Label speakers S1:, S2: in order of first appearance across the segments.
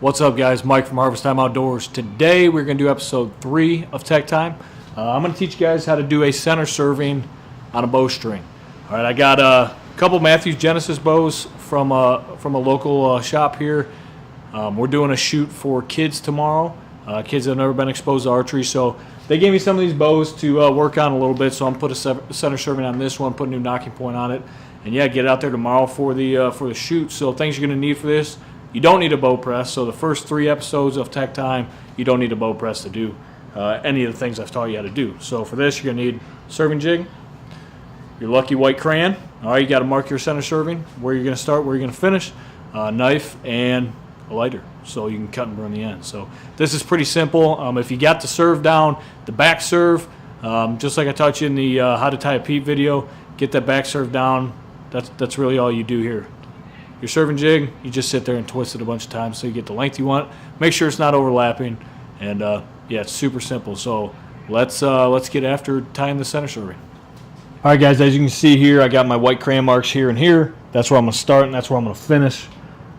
S1: What's up, guys? Mike from Harvest Time Outdoors. Today we're going to do episode 3 of Tech Time. I'm going to teach you guys how to do a center serving on a bowstring. All right, I got a couple Matthews Genesis bows from a local shop here. We're doing a shoot for kids tomorrow. Kids that have never been exposed to archery, so they gave me some of these bows to work on a little bit. So I'm going to put a center serving on this one, put a new knocking point on it, and yeah, get out there tomorrow for the shoot. So things you're going to need for this. You don't need a bow press, so the first 3 episodes of Tech Time, you don't need a bow press to do any of the things I've taught you how to do. So for this, you're going to need serving jig, your lucky white crayon. All right, you got to mark your center serving, where you're going to start, where you're going to finish, knife, and a lighter, so you can cut and burn the end. So this is pretty simple. If you got the serve down, the back serve, just like I taught you in the how to tie a peep video, get that back serve down. That's really all you do here. Your serving jig, you just sit there and twist it a bunch of times so you get the length you want. Make sure it's not overlapping, and yeah, it's super simple. So let's get after tying the center serving. All right, guys, as you can see here, I got my white crayon marks here and here. That's where I'm going to start, and that's where I'm going to finish.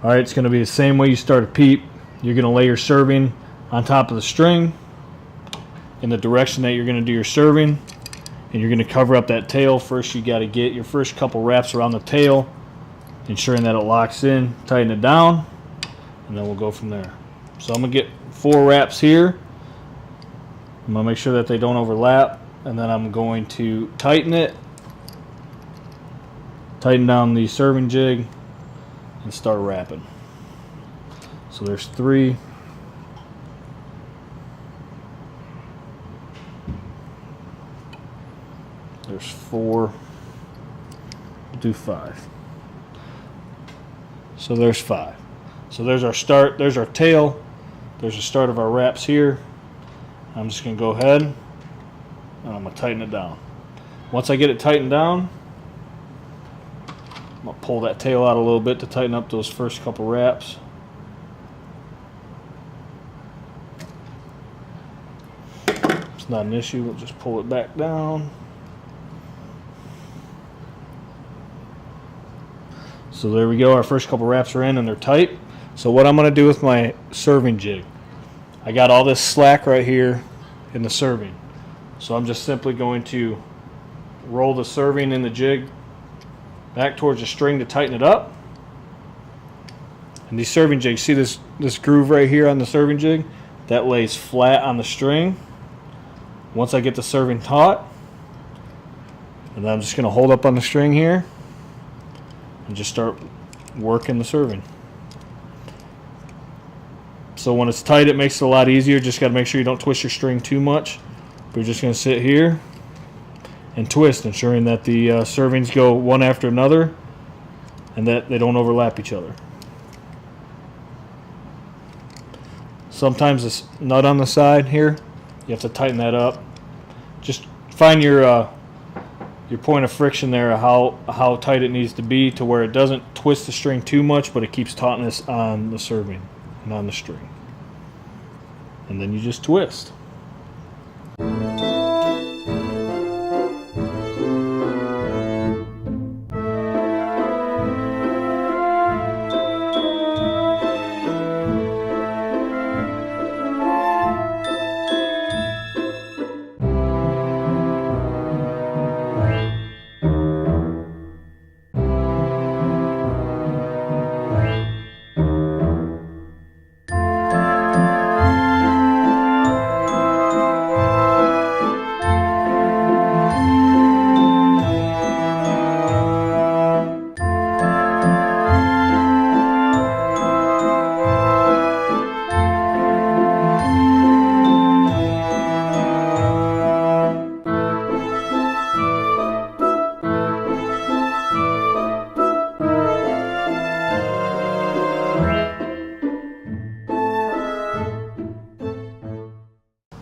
S1: All right, it's going to be the same way you start a peep. You're going to lay your serving on top of the string in the direction that you're going to do your serving, and you're going to cover up that tail. First, you got to get your first couple wraps around the tail, ensuring that it locks in, tighten it down, and then we'll go from there. So I'm going to get 4 wraps here. I'm going to make sure that they don't overlap, and then I'm going to tighten it, tighten down the serving jig, and start wrapping. So there's 3. There's 4. We'll do 5. So there's 5. So there's our start, there's our tail, there's the start of our wraps here. I'm just going to go ahead and I'm going to tighten it down. Once I get it tightened down, I'm going to pull that tail out a little bit to tighten up those first couple wraps. It's not an issue, we'll just pull it back down. So there we go, our first couple wraps are in and they're tight. So what I'm going to do with my serving jig, I got all this slack right here in the serving. So I'm just simply going to roll the serving in the jig back towards the string to tighten it up. And these serving jigs, see this groove right here on the serving jig? That lays flat on the string. Once I get the serving taut, and then I'm just going to hold up on the string here and just start working the serving. So when it's tight, it makes it a lot easier. Just got to make sure you don't twist your string too much. We're just going to sit here and twist, ensuring that the servings go one after another and that they don't overlap each other. Sometimes this nut on the side here, you have to tighten that up. Just find your point of friction there, how tight it needs to be to where it doesn't twist the string too much, but it keeps tautness on the serving and on the string. And then you just twist.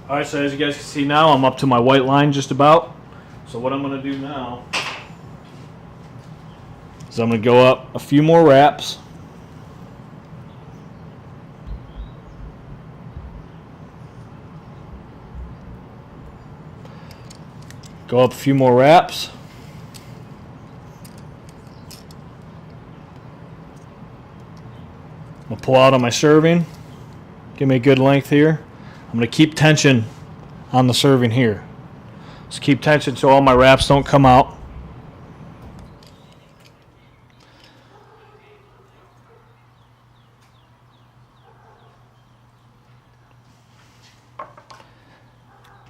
S1: Alright, so as you guys can see now, I'm up to my white line just about. So what I'm going to do now is I'm going to go up a few more wraps. Go up a few more wraps. I'll pull out on my serving. Give me a good length here. I'm going to keep tension on the serving here. Just keep tension so all my wraps don't come out.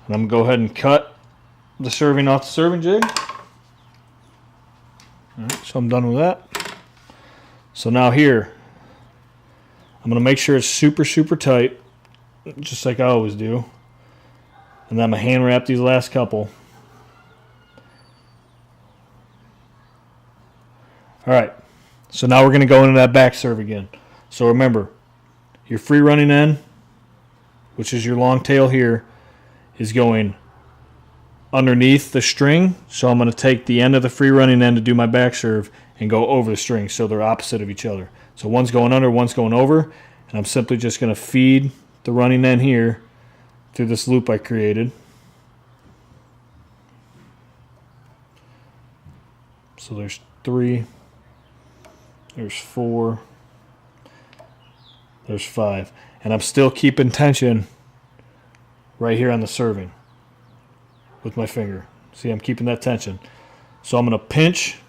S1: And I'm going to go ahead and cut the serving off the serving jig. All right, so I'm done with that. So now here, I'm going to make sure it's super, super tight, just like I always do. And then I'm going to hand wrap these last couple. All right, so now we're going to go into that back serve again. So remember, your free running end, which is your long tail here, is going underneath the string. So I'm going to take the end of the free running end to do my back serve and go over the string so they're opposite of each other. So one's going under, one's going over, and I'm simply just going to feed the running end here through this loop I created. So there's 3, there's 4, there's 5, and I'm still keeping tension right here on the serving with my finger. See, I'm keeping that tension. So I'm going to pinch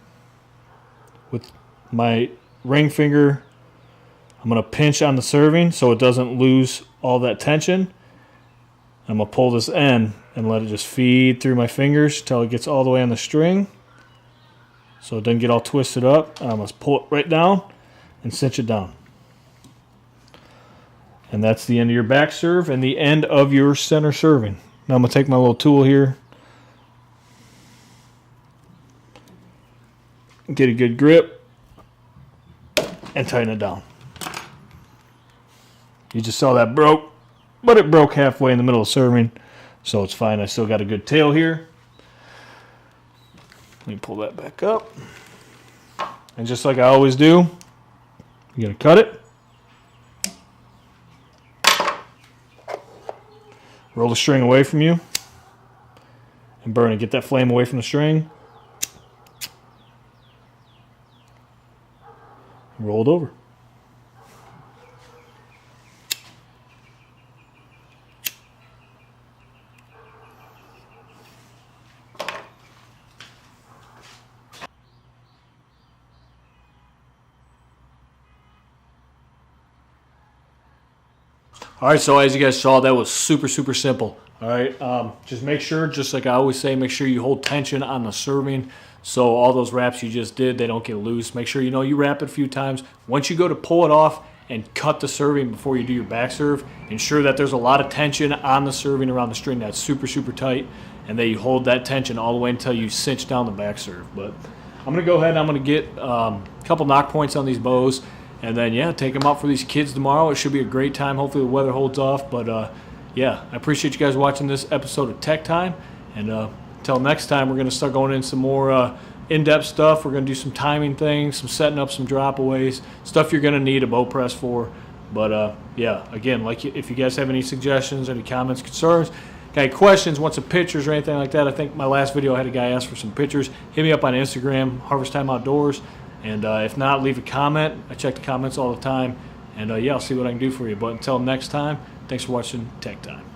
S1: with my ring finger. I'm going to pinch on the serving so it doesn't lose all that tension. I'm going to pull this end and let it just feed through my fingers until it gets all the way on the string so it doesn't get all twisted up. I'm going to pull it right down and cinch it down. And that's the end of your back serve and the end of your center serving. Now I'm going to take my little tool here, get a good grip, and tighten it down. You just saw that broke, but it broke halfway in the middle of serving, so it's fine. I still got a good tail here. Let me pull that back up. And just like I always do, you're going to cut it. Roll the string away from you and burn it. Get that flame away from the string. Roll it over. All right, so as you guys saw, that was super, super simple. All right, just make sure, just like I always say, make sure you hold tension on the serving so all those wraps you just did, they don't get loose. Make sure you wrap it a few times. Once you go to pull it off and cut the serving before you do your back serve, ensure that there's a lot of tension on the serving around the string that's super, super tight, and that you hold that tension all the way until you cinch down the back serve. But I'm going to go ahead and I'm going to get a couple knock points on these bows. And then, yeah, take them out for these kids tomorrow. It should be a great time. Hopefully the weather holds off. But, yeah, I appreciate you guys watching this episode of Tech Time. And until next time, we're going to start going in some more in-depth stuff. We're going to do some timing things, some setting up some drop-aways, stuff you're going to need a bow press for. But, yeah, again, if you guys have any suggestions, any comments, concerns, got any questions, want some pictures or anything like that, I think my last video I had a guy ask for some pictures. Hit me up on Instagram, Harvest Time Outdoors. And if not, leave a comment. I check the comments all the time. And, yeah, I'll see what I can do for you. But until next time, thanks for watching Tech Time.